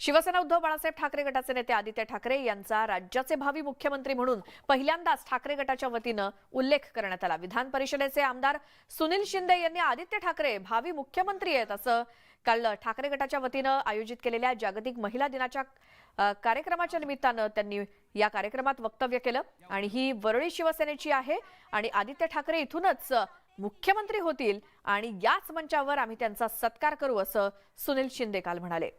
शिवसेना उद्धव बाळासाहेब ठाकरे गटाचे नेते आदित्य ठाकरे यांचा राज्याचे भावी मुख्यमंत्री म्हणून पहिल्यांदाच ठाकरे गटाच्या वतीनं उल्लेख करण्यात आला। विधान परिषदेचे आमदार सुनील शिंदे यांनी आदित्य ठाकरे भावी मुख्यमंत्री आहेत असं काल ठाकरे गटाच्या वतीनं आयोजित केलेल्या जागतिक महिला दिनाच्या कार्यक्रमाच्या निमित्तानं त्यांनी या कार्यक्रमात वक्तव्य केलं आणि ही वरळी शिवसेनेची आहे आणि आदित्य ठाकरे इथूनच मुख्यमंत्री होतील आणि याच मंचावर आम्ही त्यांचा सत्कार करू असं सुनील शिंदे काल म्हणाले।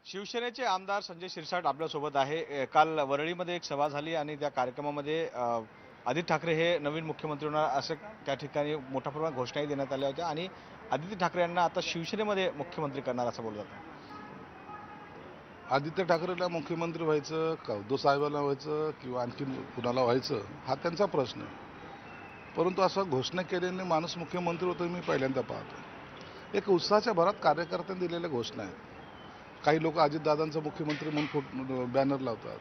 शिवसेनेचे आमदार संजय शिरसाट आपल्यासोबत आहे। काल वरळीमध्ये एक सभा झाली आणि त्या कार्यक्रमामध्ये आदित्य ठाकरे हे नवीन मुख्यमंत्री होणार असं त्या ठिकाणी मोठ्या प्रमाणात घोषणाही देण्यात आल्या होत्या आणि आदित्य ठाकरे यांना आता शिवसेनेमध्ये मुख्यमंत्री करणार असं बोललं जातं। आदित्य ठाकरेला मुख्यमंत्री व्हायचं का उद्धव साहेबांना व्हायचं किंवा आणखी कुणाला व्हायचं हा त्यांचा प्रश्न आहे, परंतु असं घोषणा केल्याने माणूस मुख्यमंत्री होतो मी पहिल्यांदा पाहतो। एक उत्साहाच्या भरात कार्यकर्त्यांनी दिलेल्या घोषणा आहेत। काही लोक अजितदादांचं मुख्यमंत्री म्हणून बॅनर लावतात,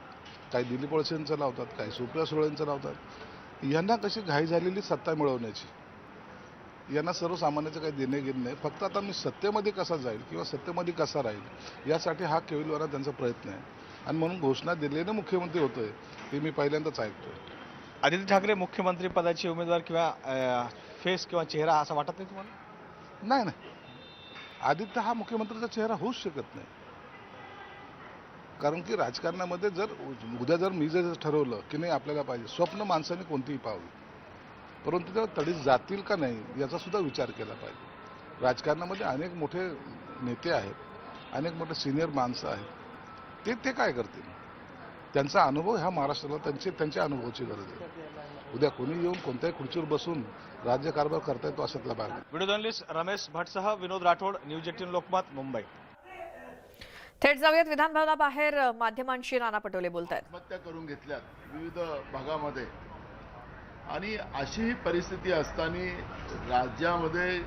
काही दिलीप वळसेंचं लावतात, काही सुप्रिया सुळेंचं लावतात। यांना कशी घाई झालेली सत्ता मिळवण्याची, यांना सर्वसामान्याचं काही देणे घेणे नाही। फक्त आता मी सत्तेमध्ये कसा जाईल किंवा सत्तेमध्ये कसा राहील यासाठी हा केविलवारा त्यांचा प्रयत्न आहे आणि म्हणून घोषणा दिलेले मुख्यमंत्री होतोय ते मी पहिल्यांदाच ऐकतोय। आदित्य ठाकरे मुख्यमंत्री पदाचे उमेदवार किंवा फेस किंवा चेहरा असं वाटत नाही तुम्हाला? नाही नाही, आदित्य हा मुख्यमंत्र्याचा चेहरा होऊच शकत नाही, कारण की राजकारणामध्ये जर उद्या जर मी जर ठरवलं की नाही आपल्याला पाहिजे, स्वप्न माणसाने कोणतीही पाहावी, परंतु त्याला तडीस जातील का नाही याचा सुद्धा विचार केला पाहिजे। राजकारणामध्ये अनेक मोठे नेते आहेत, अनेक मोठे सिनियर माणसं आहेत, ते काय करतील? त्यांचा अनुभव ह्या महाराष्ट्राला त्यांच्या अनुभवाची गरज आहे। उद्या कोणी येऊन कोणत्याही खुर्चीवर बसून राज्यकारभार करता येतो अशातला भाग नाही। व्हिडिओ जर्नलिस्ट रमेश भटसह विनोद राठोड, न्यूज 18 लोकमत, मुंबई। थेट जाऊयात विधानभवनाबाहेर माध्यमांशी नाना पटोले बोलतायत। आत्महत्या करून घेतल्यात विविध भागामध्ये आणि अशी ही परिस्थिती असताना राज्यामध्ये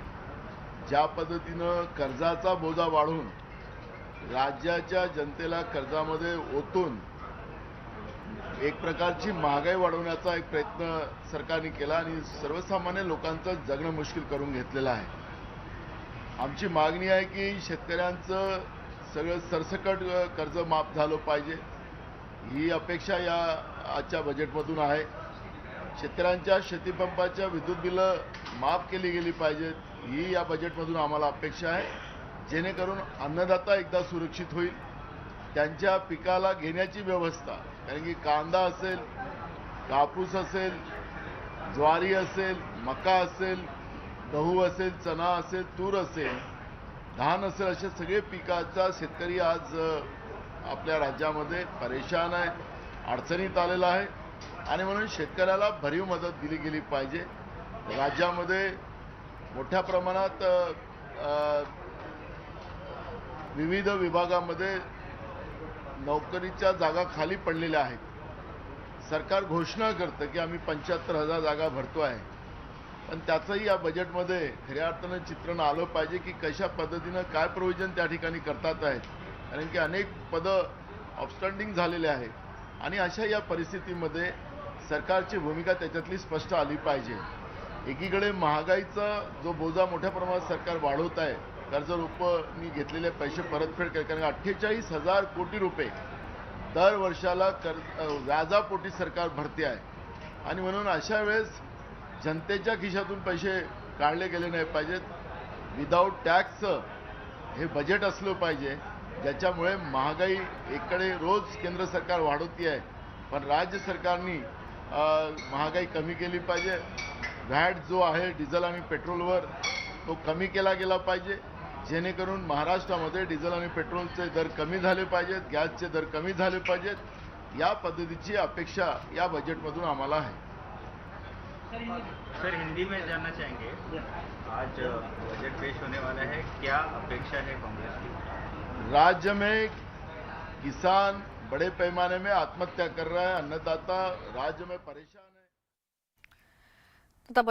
ज्या पद्धतीनं कर्जाचा बोजा वाढून राज्याच्या जनतेला कर्जामध्ये ओतून एक प्रकारची महागाई वाढवण्याचा एक प्रयत्न सरकारने केला आणि सर्वसामान्य लोकांचं जगणं मुश्किल करून घेतलेलं आहे। आमची मागणी आहे की शेतकऱ्यांचं सगळं सरसकट कर्ज माफ झालं पाहिजे, ही अपेक्षा या आजच्या बजेटमधून आहे। शेतकऱ्यांच्या शेतीपंपाच्या विद्युत बिलं माफ केली गेली पाहिजेत, ही या बजेटमधून आम्हाला अपेक्षा आहे, जेणेकरून अन्नदाता एकदा सुरक्षित होईल। त्यांच्या पिकाला घेण्याची व्यवस्था, कारण की कांदा असेल, कापूस असेल, ज्वारी असेल, मका असेल, गहू असेल, चणा असेल, तूर असेल, धान असेल, असे सगळे पिकाचा शेतकरी आज आपल्या राज्यामध्ये परेशान आहे, अडचणीत आलेला आहे आणि म्हणून शेतकऱ्याला भरीव मदत दिली गेली पाहिजे। राज्यामध्ये मोठ्या प्रमाणात विविध विभागामध्ये नोकरीच्या जागा खाली पडलेल्या आहेत। सरकार घोषणा करतं की आम्ही 75,000 जागा भरतो आहे, पण त्याचंही या बजेटमध्ये खऱ्या अर्थानं चित्रण आलं पाहिजे की कशा पद्धतीनं काय प्रोव्हिजन त्या ठिकाणी करतात आहेत, कारण की अनेक पदं ऑबस्टँडिंग झालेले आहेत आणि अशा या परिस्थितीमध्ये सरकारची भूमिका त्याच्यातली स्पष्ट आली पाहिजे। एकीकडे महागाईचा जो बोजा मोठ्या प्रमाणात सरकार वाढवत आहे, कर्जरोपांनी घेतलेले पैसे परतफेड करताना 48,000 कोटी रुपये दर वर्षाला व्याजापोटी सरकार भरते आहे आणि म्हणून अशा वेळेस जनतेच्या खिशातून पैसे काढले गेले नाही पाहिजेत। विदाऊट टॅक्स हे बजेट असलं पाहिजे, ज्याच्यामुळे महागाई एककडे रोज केंद्र सरकार वाढवते आहे, पण राज्य सरकारनी महागाई कमी केली पाहिजे। व्हॅट जो आहे डिझेल आणि पेट्रोलवर तो कमी केला गेला पाहिजे, जेणेकरून महाराष्ट्रामध्ये डिझेल आणि पेट्रोलचे दर कमी झाले पाहिजेत, गॅसचे दर कमी झाले पाहिजेत। या पद्धतीची अपेक्षा या बजेटमधून आम्हाला आहे। सर, हिंदी में जानना चाहेंगे, आज बजट पेश होने वाला है, क्या अपेक्षा है कांग्रेस की? राज्य में किसान बड़े पैमाने में आत्महत्या कर रहा है, अन्नदाता राज्य में परेशान है। बजेट